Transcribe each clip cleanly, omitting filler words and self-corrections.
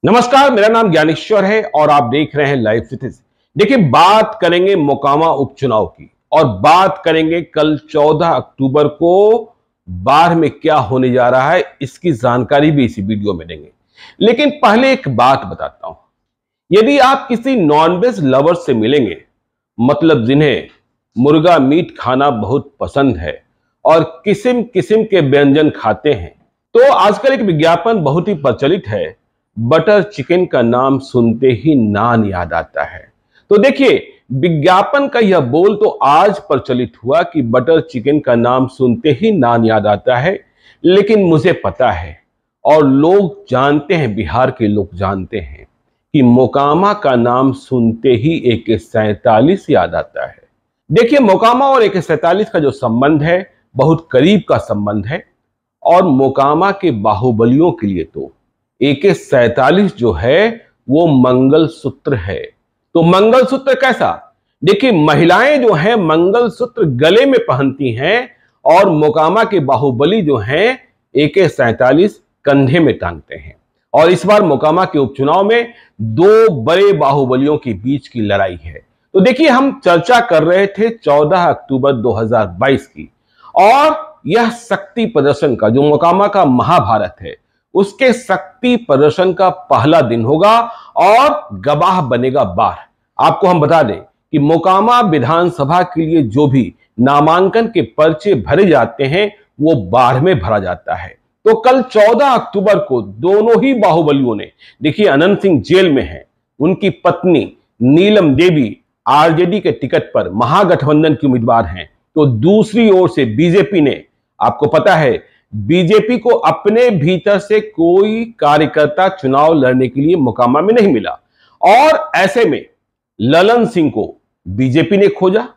नमस्कार, मेरा नाम ज्ञानेश्वर है और आप देख रहे हैं लाइव फिजिक्स। देखिए, बात करेंगे मोकामा उपचुनाव की और बात करेंगे कल 14 अक्टूबर को बाढ़ में क्या होने जा रहा है, इसकी जानकारी भी इसी वीडियो में देंगे। लेकिन पहले एक बात बताता हूं, यदि आप किसी नॉनवेज लवर से मिलेंगे, मतलब जिन्हें मुर्गा मीट खाना बहुत पसंद है और किस्म किस्म के व्यंजन खाते हैं, तो आजकल एक विज्ञापन बहुत ही प्रचलित है। बटर चिकन का नाम सुनते ही नान याद आता है। तो देखिए, विज्ञापन का यह बोल तो आज प्रचलित हुआ कि बटर चिकन का नाम सुनते ही नान याद आता है, लेकिन मुझे पता है और लोग जानते हैं, बिहार के लोग जानते हैं कि मोकामा का नाम सुनते ही AK-47 याद आता है। देखिए, मोकामा और AK-47 का जो संबंध है, बहुत करीब का संबंध है और मोकामा के बाहुबलियों के लिए तो AK-47 जो है वो मंगलसूत्र है। तो मंगलसूत्र कैसा? देखिए, महिलाएं जो हैं मंगलसूत्र गले में पहनती हैं और मोकामा के बाहुबली जो हैं AK-47 कंधे में टांगते हैं। और इस बार मोकामा के उपचुनाव में दो बड़े बाहुबलियों के बीच की लड़ाई है। तो देखिए, हम चर्चा कर रहे थे 14 अक्टूबर 2022 की, और यह शक्ति प्रदर्शन का जो मोकामा का महाभारत है, उसके शक्ति प्रदर्शन का पहला दिन होगा और गवाह बनेगा बाढ़। आपको हम बता दें कि मोकामा विधानसभा के लिए जो भी नामांकन के पर्चे भरे जाते हैं वो बाढ़ में भरा जाता है। तो कल 14 अक्टूबर को दोनों ही बाहुबलियों ने, देखिए, अनंत सिंह जेल में है, उनकी पत्नी नीलम देवी आरजेडी के टिकट पर महागठबंधन की उम्मीदवार हैं, तो दूसरी ओर से बीजेपी ने, आपको पता है, बीजेपी को अपने भीतर से कोई कार्यकर्ता चुनाव लड़ने के लिए मोकामा में नहीं मिला और ऐसे में ललन सिंह को बीजेपी ने खोजा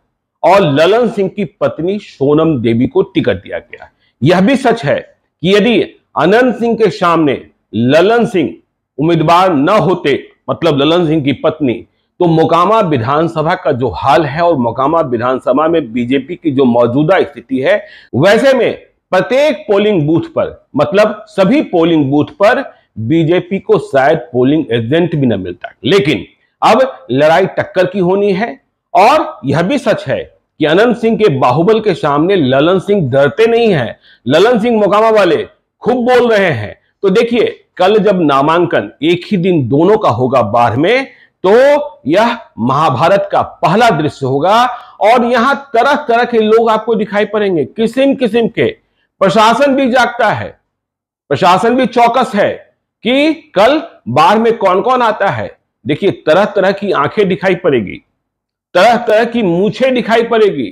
और ललन सिंह की पत्नी सोनम देवी को टिकट दिया गया। यह भी सच है कि यदि अनंत सिंह के सामने ललन सिंह उम्मीदवार न होते, मतलब ललन सिंह की पत्नी, तो मोकामा विधानसभा का जो हाल है और मोकामा विधानसभा में बीजेपी की जो मौजूदा स्थिति है, वैसे में प्रत्येक पोलिंग बूथ पर, मतलब सभी पोलिंग बूथ पर बीजेपी को शायद पोलिंग एजेंट भी न मिलता। लेकिन अब लड़ाई टक्कर की होनी है और यह भी सच है कि अनंत सिंह के बाहुबल के सामने ललन सिंह डरते नहीं हैं। ललन सिंह मोकामा वाले खूब बोल रहे हैं। तो देखिए, कल जब नामांकन एक ही दिन दोनों का होगा बाढ़ में, तो यह महाभारत का पहला दृश्य होगा और यहां तरह तरह के लोग आपको दिखाई पड़ेंगे, किस्म किस्म के। प्रशासन भी जागता है, प्रशासन भी चौकस है कि कल बाढ़ में कौन कौन आता है। देखिए, तरह तरह की आंखें दिखाई पड़ेगी, तरह तरह की मूछें दिखाई पड़ेगी,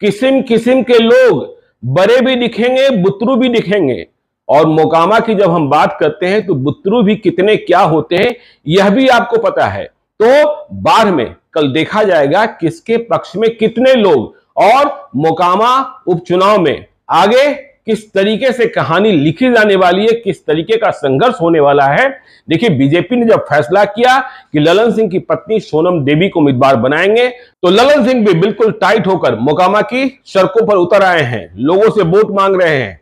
किस्म किस्म के लोग, बड़े भी दिखेंगे, बुतरू भी दिखेंगे। और मोकामा की जब हम बात करते हैं तो बुतरू भी कितने क्या होते हैं यह भी आपको पता है। तो बाढ़ में कल देखा जाएगा किसके पक्ष में कितने लोग और मोकामा उपचुनाव में आगे किस तरीके से कहानी लिखी जाने वाली है, किस तरीके का संघर्ष होने वाला है। देखिए, बीजेपी ने जब फैसला किया कि ललन सिंह की पत्नी सोनम देवी को उम्मीदवार बनाएंगे, तो ललन सिंह भी बिल्कुल टाइट होकर मोकामा की सड़कों पर उतर आए हैं, लोगों से वोट मांग रहे हैं।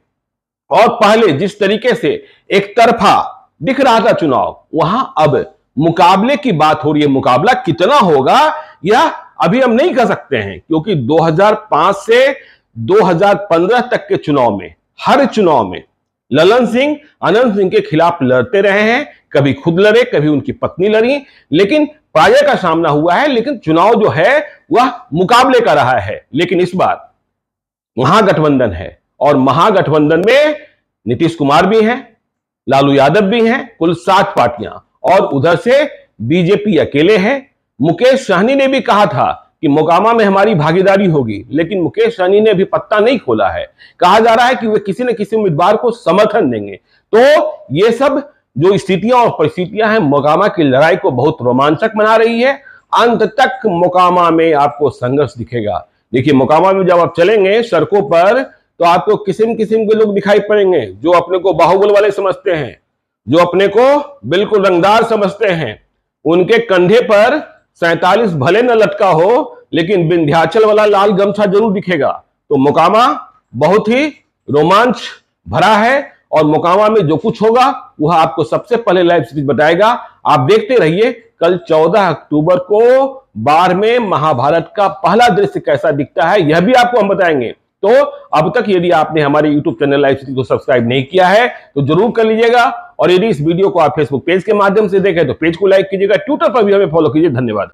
और पहले जिस तरीके से एक तरफा दिख रहा था चुनाव, वहां अब मुकाबले की बात हो रही है। मुकाबला कितना होगा यह अभी हम नहीं कह सकते हैं, क्योंकि 2005 से 2015 तक के चुनाव में, हर चुनाव में ललन सिंह अनंत सिंह के खिलाफ लड़ते रहे हैं। कभी खुद लड़े, कभी उनकी पत्नी लड़ी, लेकिन पराजय का सामना हुआ है। लेकिन चुनाव जो है वह मुकाबले का रहा है। लेकिन इस बार महागठबंधन है और महागठबंधन में नीतीश कुमार भी हैं, लालू यादव भी हैं, कुल 7 पार्टियां, और उधर से बीजेपी अकेले है। मुकेश सहनी ने भी कहा था कि मोकामा में हमारी भागीदारी होगी, लेकिन मुकेश सहनी ने अभी पत्ता नहीं खोला है। कहा जा रहा है कि वे किसी न किसी उम्मीदवार को समर्थन देंगे। तो ये सब जो स्थितियां और परिस्थितियां हैं, मोकामा की लड़ाई को बहुत रोमांचक बना रही है। अंत तक मोकामा में आपको संघर्ष दिखेगा। देखिए, मोकामा में जब आप चलेंगे सड़कों पर, तो आपको किस्म किस्म के लोग दिखाई पड़ेंगे, जो अपने को बाहुबल वाले समझते हैं, जो अपने को बिल्कुल रंगदार समझते हैं। उनके कंधे पर 47 भले न लटका हो, लेकिन विंध्याचल वाला लाल गमछा जरूर दिखेगा। तो मोकामा बहुत ही रोमांच भरा है और मोकामा में जो कुछ होगा वह आपको सबसे पहले लाइव सीरीज बताएगा। आप देखते रहिए। कल 14 अक्टूबर को बाढ़ में महाभारत का पहला दृश्य कैसा दिखता है यह भी आपको हम बताएंगे। तो अब तक यदि आपने हमारे YouTube चैनल लाइव सीरीज को सब्सक्राइब नहीं किया है तो जरूर कर लीजिएगा, और यदि इस वीडियो को आप फेसबुक पेज के माध्यम से देखें तो पेज को लाइक कीजिएगा, ट्विटर पर भी हमें फॉलो कीजिए। धन्यवाद।